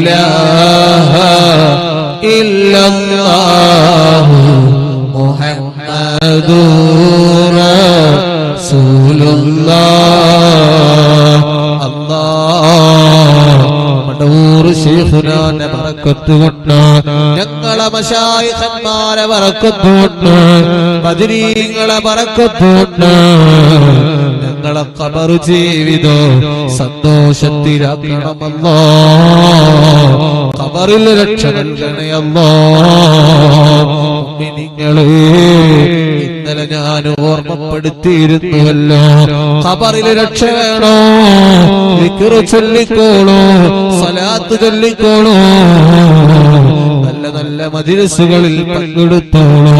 ഇലാഹ ഇല്ലല്ലാഹു മുഹമ്മദുർ റസൂലുള്ളാഹ്. അല്ലാഹ് മടൂർ ശൈഖുനാന്റെ ബറക്കത്ത് കൊണ്ട്, ഞങ്ങളെ മശായിഖന്മാരെ ബറക്കത്ത് കൊണ്ട്, ബദരീങ്ങളെ ബറക്കത്ത് കൊണ്ട് ഞങ്ങളെ ഖബർ ജീവിതം സന്തോഷത്തിലാക്കണമല്ലോ. ഖബറിൽ രക്ഷ നൽകണമല്ലോ. മുഅ്മിനീങ്ങളെ, ഇന്നലെ ഞാൻ ഓർമ്മപ്പെടുത്തിയിരുന്നുവല്ലോ, ഖബറിൽ രക്ഷ വേണോ, ദിക്ർ ചൊല്ലിക്കോളൂ, സ്വലാത്ത് ചൊല്ലിക്കോളൂ, നല്ല നല്ല മജ്‌ലിസുകളിൽ പങ്കെടുത്തോളൂ.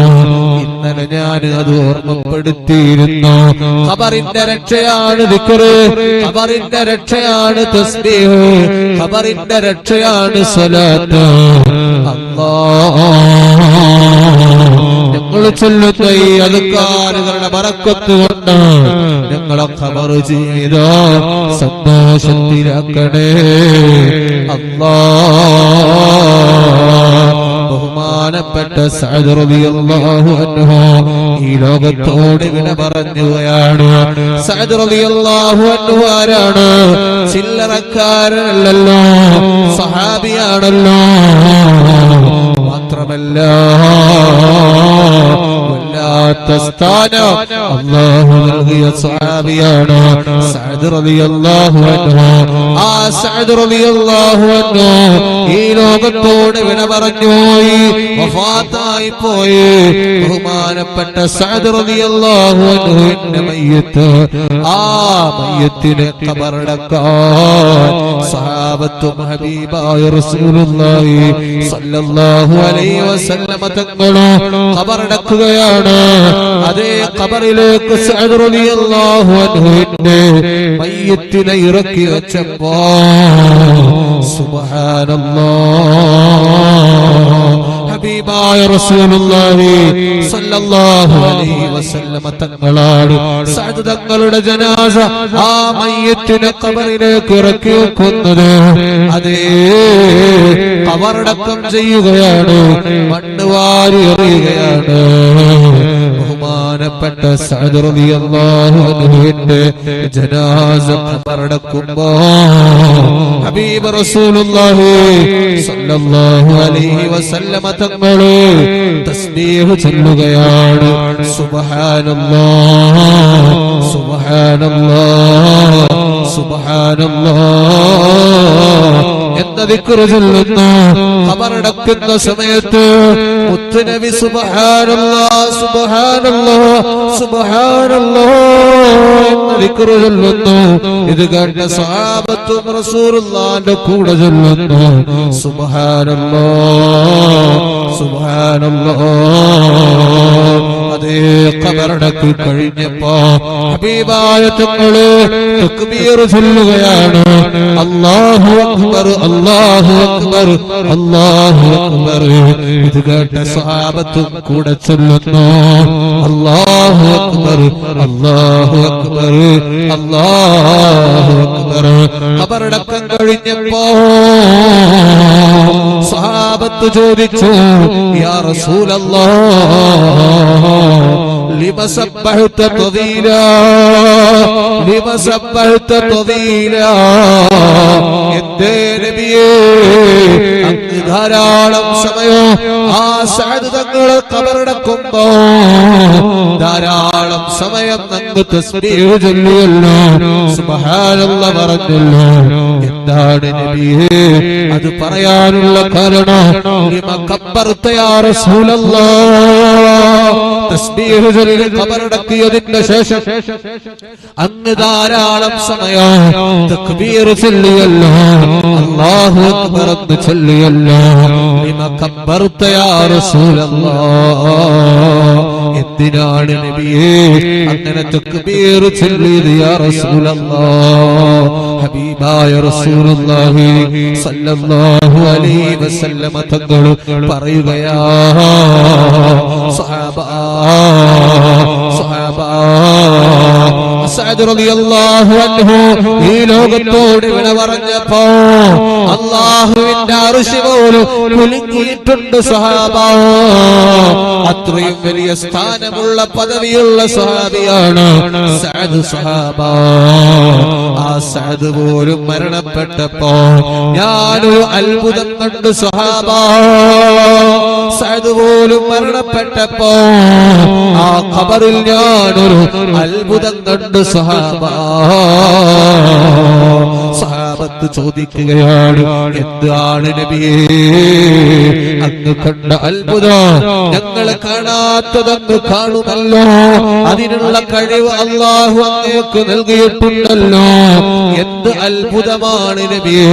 ഇന്നലെ ഞാൻ അത് ഓർമ്മപ്പെടുത്തിയിരുന്നു. ഖബറിന്റെ രക്ഷയാണ് ദിക്ർ, ഖബറിന്റെ രക്ഷയാണ് തസ്ബീഹ്, ഖബറിന്റെ രക്ഷയാണ് സ്വലാത്ത്. അല്ലാഹ് ഞങ്ങൾ ചൊല്ലുന്ന ഈ അദ്കാറുകളുടെ ബറക്കത്ത് കൊണ്ട് ഞങ്ങളെ ഖബർ ജീവിതം സന്തോഷത്തിലാക്കണേ അല്ലാഹ്. ബഹുമാനപ്പെട്ട സഅദ് റളിയല്ലാഹു അൻഹു ഈ ലോകത്തോട് വിട പറയുകയാണ്. സഅദ് റളിയല്ലാഹു അൻഹു ആരാണ്? ചില്ലറക്കാരനല്ലല്ലോ, സഹാബിയാണല്ലോ. മാത്രമല്ല വല്ലാത്ത സ്ഥാനം അല്ലാഹു നൽകിയ സഹാബിയാണ് സഅദ് റളിയല്ലാഹു അൻഹു. ആ സഅദ് റളിയല്ലാഹു അൻഹു ഈ ലോകത്തോട് വിട പറഞ്ഞു വഫാത്തായി പോയി. ബഹുമാനപ്പെട്ട സഅദ് റളിയല്ലാഹു അൻഹുവിന്റെ മയ്യിത്ത്, ആ മയ്യിത്തിനെ ഖബറടക്കാൻ സഹാബത്തും ഹബീബായ റസൂലുള്ളാഹി സ്വല്ലല്ലാഹു അലൈഹി വസല്ലമ തങ്ങളും ഖബറടക്കുകയാണ്. അതേ ഖബറിലേക്ക് സഅദ് റളിയല്ലാഹു അൻഹുവിന്റെ മയ്യിത്തിനെ ഇറക്കി വെച്ചപ്പോ സുബ്ഹാനല്ലാഹ്, ഹബീബായ റസൂലുള്ളാഹി സ്വല്ലല്ലാഹു അലൈഹി വസല്ലമ തങ്ങളാണ് സഅദ് തങ്ങളുടെ ജനാസ ആ മയ്യിത്തിനെ ഖബറിലേക്ക് ഇറക്കി വെക്കുന്നത്. അതേ ഖബറടക്കം ചെയ്യുകയാണ്, മണ്ണ് വാരി എറിയുകയാണ്. ബഹുമാനപ്പെട്ട സഅദ് റളിയല്ലാഹു അൻഹുവിന്റെ ജനാസ ഖബറടക്കുമ്പോ ഹബീബ് റസൂലുള്ളാഹി സ്വല്ലല്ലാഹു അലൈഹി വസല്ലമ തങ്ങളെ തസ്ബീഹ് ചൊല്ലുകയാണ്. സുബ്ഹാനല്ലാഹ് സുബ്ഹാനല്ലാഹ് സുബ്ഹാനല്ലാഹ് എന്ന ദിക്ർ ചൊല്ലുന്നു. ഖബറടക്കുന്ന സമയത്ത് മുത്തുനബി സുബ്ഹാനല്ലാഹ് സുബ്ഹാനല്ലാഹ് സുബ്ഹാനല്ലാഹ് എന്ന ദിക്ർ ചൊല്ലുന്നു. ഇത് കണ്ട സ്വഹാബത്തും റസൂലുള്ളാഹിന്റെ കൂടെ ചൊല്ലുന്നു. സുബ്ഹാനല്ലാഹ് സുബ്ഹാനല്ലാഹ്. അതേ ഖബറടക്കി കഴിഞ്ഞപ്പോ ഹബീബായ തങ്ങളെ തക്ബീർ ചൊല്ലുകയാണ്. അല്ലാഹു അക്ബർ അല്ലാഹു അക്ബർ അല്ലാഹു അക്ബർ. ഇത് കേട്ട സ്വഹാബത്തും കൂടെ ചൊല്ലുന്നു. അല്ലാഹു അക്ബർ അല്ലാഹു അക്ബർ അല്ലാഹു അക്ബർ. ഖബറടക്കം കഴിഞ്ഞപ്പോ സ്വഹാബത്ത് ചോദിച്ചു, യാ റസൂലല്ലാഹ് ലിമ സബ്ബഹത തദീലാ ലിമ സബ്ബഹത തദീലാ. എന്തേ നബിയേ അങ്ങ് ധാരാളം സമയം ആ സഅദ് തങ്ങളെ ഖബറടക്കുമ്പോ ധാരാളം സമയം അങ്ങ് തസ്ബീഹ് ചൊല്ലിയല്ലോ, സുബ്ഹാനല്ലാഹ് പറഞ്ഞല്ലോ. എന്താണ് നബിയേ അത് പറയാനുള്ള കാരണം? ലിമ കബ്ബർത യാ റസൂലല്ലാഹ്. തസ്ബീഹ് ചൊല്ലി ഖബറടക്കിയതിന്റെ ശേഷം അങ്ങ് ധാരാളം സമയം തക്ബീർ ചൊല്ലിയല്ലോ, അല്ലാഹു അക്ബർ എന്ന് ചൊല്ലിയല്ലോ. ലിമ കബ്ബർത യാ റസൂലല്ലാഹ്. എന്തിനാണ് നബിയേ അങ്ങനെ തക്ബീർ ചൊല്ലിയത് യാ റസൂലല്ലാഹ്? ഹബീബായ റസൂലുള്ളാഹി സ്വല്ലല്ലാഹു അലൈഹി വസല്ലമ തങ്ങൾ പറയുകയാ, സഹാബ സഅദ് സഅദ് റളിയല്ലാഹു അൻഹു ഈ ലോകത്തോട് വിട പറഞ്ഞപ്പോ അല്ലാഹുവിന്റെ അർശ് പോലും കുലുങ്ങിയിട്ടുണ്ട് സ്വഹാബ. അത്രയും വലിയ സ്ഥാനമുള്ള പദവിയുള്ള സ്വഹാബിയാണ് സഅദ് സ്വഹാബ. ആ സഅദ് പോലും മരണപ്പെട്ടപ്പോ ഞാനൊരു അത്ഭുതം കണ്ടു സ്വഹാബ. സഅദ് പോലും മരണപ്പെട്ടപ്പോ ആ ഖബറിൽ ഞാനൊരു അത്ഭുതം കണ്ടു സ്വഹാബ. സഹാബത്ത് ചോദിക്കുകയാണ്, എന്താണ് നബിയേ അങ്ങ് കണ്ട അത്ഭുതം? ഞങ്ങൾ കാണാത്തതങ്ങ് കാണുമല്ലോ, അതിനുള്ള കഴിവ് അല്ലാഹു അങ്ങേക്ക് നൽകിയിട്ടുണ്ടല്ലോ. എന്ത് അത്ഭുതമാണ് നബിയേ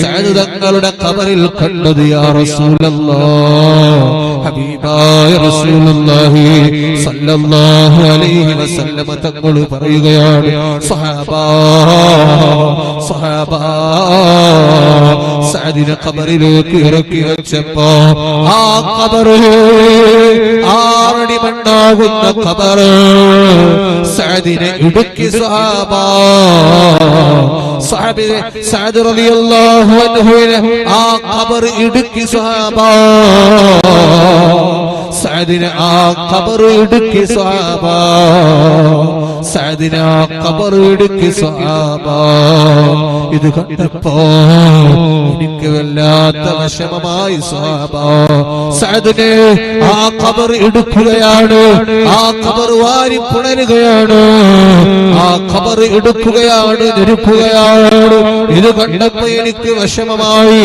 സഅദ് തങ്ങളുടെ ഖബറിൽ കണ്ടത്? യാ റസൂലല്ലാഹ്, ഹബീബായ റസൂലുള്ളാഹി സല്ലല്ലാഹു അലൈഹി വസല്ലം തങ്ങൾ പറയുകയാണ്, സഹാബാ സഹാബാ സഅദിനെ ഖബറിലേക്ക് ഇറക്കി വെച്ചപ്പോ ആ ഖബറ് 6 അടി മണ്ണാകുന്ന ഖബറ് സഅദിനെ ഇടുക്കി സ്വഹാബാ. സഅദ് റളിയല്ലാഹു അൻഹുവിനെ ആ ഖബർ ഇടുക്കി സ്വഹാബാ. സഅദിനെ ആ ഖബർ ഇടുക്കി സ്വഹാബാ. സഅദിനെ ആ ഖബർ ഇടുക്കി സ്വഹാബാ. ഇത് കണ്ടപ്പോ എനിക്ക് വല്ലാത്ത വിഷമമായി സ്വഹാബാ. സഅദിനെ ആ ഖബർ ഇടുക്കുകയാണ്, ആ ഖബർ വാരി പുണരുകയാണ്, ആ ഖബർ ഇടുക്കുകയാണ്, ഞെരുക്കുകയാണ്. ഇത് കണ്ടപ്പോ എനിക്ക് വിഷമമായി.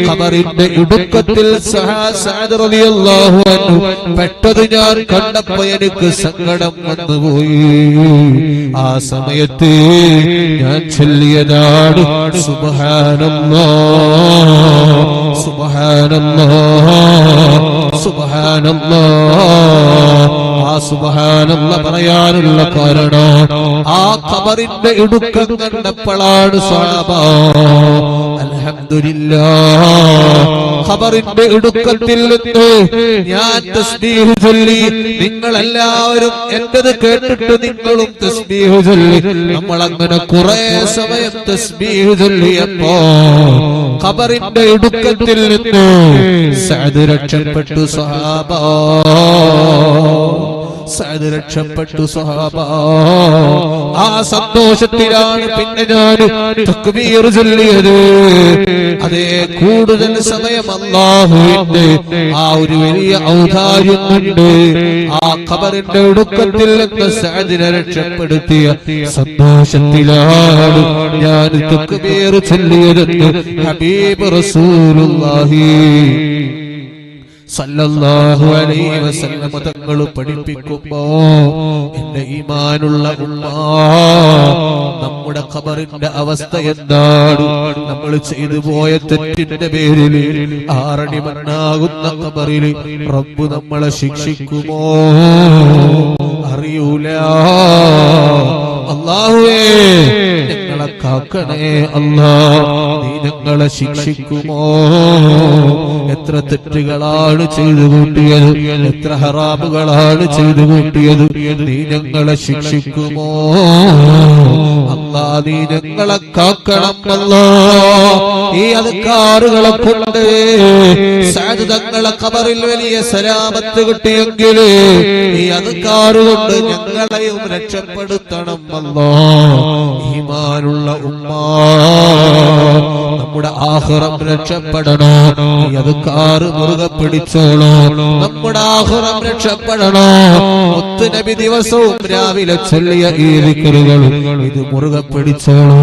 ഖബറിന്റെ ഇടുക്കത്തിൽ സഅദ് റളിയല്ലാഹു അൻഹു പെട്ടത് ഞാൻ കണ്ടപ്പോ എനിക്ക് സങ്കടം വന്നുപോയി. ആ സമയത്ത് ഞാൻ ചൊല്ലിയതാണ് സുബ്ഹാനല്ലാഹ് സുബ്ഹാനല്ലാഹ് സുബ്ഹാനല്ലാഹ്. ആ സുബ്ഹാനല്ലാഹ് പറയാനുള്ള കാരണം ആ ഖബറിന്റെ ഇടുക്കം കണ്ടപ്പോഴാണ് സ്വഹാബ. അൽഹംദുലില്ലാഹ്, ഖബറിന്റെ ഇടുക്കത്തിൽ നിന്ന് ഞാൻ തസ്ബീഹ് ചൊല്ലി. നിങ്ങളെല്ലാവരും എന്റേത് കേട്ടിട്ട് നിങ്ങളും തസ്ബീഹ് ചൊല്ലി. നമ്മൾ അങ്ങനെ കുറെ സമയം തസ്ബീഹ് ചൊല്ലിയപ്പോ ഖബറിന്റെ ഇടുക്കത്തിൽ നിന്ന് സഅദ് രക്ഷപ്പെട്ടു സ്വഹാബ. സഅദ് രക്ഷപ്പെട്ടു സ്വഹാബ. ആ സന്തോഷത്തിലാണ് പിന്നെ ഞാൻ തക്ബീർ ചൊല്ലിയത്. അതേ, കൂടുതൽ സമയം അല്ലാഹുവിന്റെ ആ ഒരു വലിയ ഔദാര്യം കൊണ്ട് ആ ഖബറിന്റെ ഒടുക്കത്തിൽ നിന്ന് സഅദിനെ രക്ഷപ്പെടുത്തിയ സന്തോഷത്തിലാണ് ഞാൻ തക്ബീർ ചൊല്ലിയതെന്ന് ഹബീബ് റസൂലുള്ളാഹി സല്ലല്ലാഹു അലൈഹി വസല്ലം തങ്ങൾ പഠിപ്പിക്കുമ്പോ എന്റെ ഈമാനുള്ള ഉമ്മ, നമ്മുടെ ഖബറിന്റെ അവസ്ഥ എന്താണ്? നമ്മൾ ചെയ്തു പോയ തെറ്റിന്റെ പേരിൽ 6 അടി മണ്ണാകുന്ന ഖബറിൽ റബ്ബ് നമ്മളെ ശിക്ഷിക്കുമോ അറിയൂല. അല്ലാഹുവേ ഞങ്ങളെ കാക്കണേ അല്ലാഹ്, നീ ഞങ്ങളെ ശിക്ഷിക്കുമോ? എത്ര തെറ്റുകളാണ് ചെയ്തു കൂട്ടിയത്, എത്ര ഹറാമുകളാണ് ചെയ്തു കൂട്ടിയത്. നീ ഞങ്ങളെ ശിക്ഷിക്കുമോ അല്ലാഹ്? നീ ഞങ്ങളെ കാക്കണം അല്ലാഹ്. ഈ അദ്കാറുകളെ കൊണ്ട് സഅദ് തങ്ങളെ ഖബറിൽ വലിയ സലാമത്ത് കിട്ടിയെങ്കിൽ ഈ അദ്കാറ് കൊണ്ട് ഞങ്ങളെയും രക്ഷപ്പെടുത്തണം അല്ലാഹ്. ഈമാനുള്ള ഉമ്മ, നമ്മുടെ ആഖിറം രക്ഷപ്പെടണോ? ഈ അദ്കാറ് മുറുകെ പിടിച്ചോളൂ. നമ്മുടെ ആഖിറം രക്ഷപ്പെടണോ? മുത്ത് നബി ദിവസവും രാവിലെ ചൊല്ലിയ ഈ ദിക്റുകൾ ഇത് മുറുകെ പിടിച്ചോളൂ.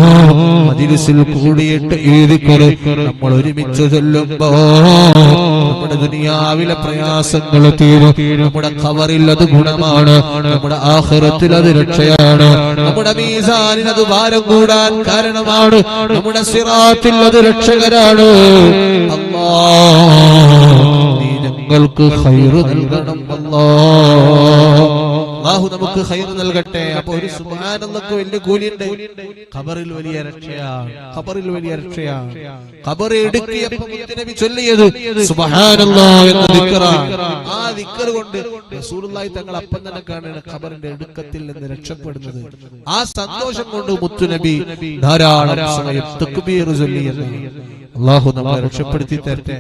മജ്‌ലിസിൽ കൂടിയിട്ട് ഈ ദിക്ർ നമ്മൾ ഒരുമിച്ച് ചൊല്ലുമ്പോ നമ്മുടെ ദുനിയാവിലെ പ്രയാസങ്ങൾ തീരും. നമ്മുടെ ഖബറിൽ അത് ഗുണമാണ്, നമ്മുടെ ആഖിറത്തിൽ അത് രക്ഷയാണ്, നമ്മുടെ മീസാനിൽ അത് ഭാരം കൂടാൻ കാരണമാണ്, നമ്മുടെ സിറാത്തിൽ അത് രക്ഷകരാണ്. അല്ലാഹ്, നീ ഞങ്ങൾക്ക് ഖൈർ നൽകണം അല്ലാഹ്. അല്ലാഹു നമുക്ക് ഖൈർ നൽകട്ടെ. അപ്പൊ ഒരു സുബ്ഹാനല്ലാഹ് വലിയ കൂലിയുണ്ട്. ഖബറിൽ വലിയ രക്ഷയാണ്, ഖബറിൽ വലിയ രക്ഷയാണ്. ഖബർ ഇടുക്കിയപ്പോൾ മുത്തുനബി ചൊല്ലിയത് സുബ്ഹാനല്ലാഹ് എന്ന ദിക്റാണ്. ആ ദിക്ർ കൊണ്ട് റസൂലുള്ളാഹി തങ്ങൾ അപ്പം തന്നെ കാണുന്ന ഖബറിന്റെ ഇടുക്കത്തിൽ നിന്ന് രക്ഷപ്പെടുന്നത്. ആ സന്തോഷം കൊണ്ട് മുത്തുനബി ധാരാളം സമയം തക്ബീർ ചൊല്ലിയത്. അല്ലാഹു നമ്മളെ രക്ഷപ്പെടുത്തി തരട്ടെ.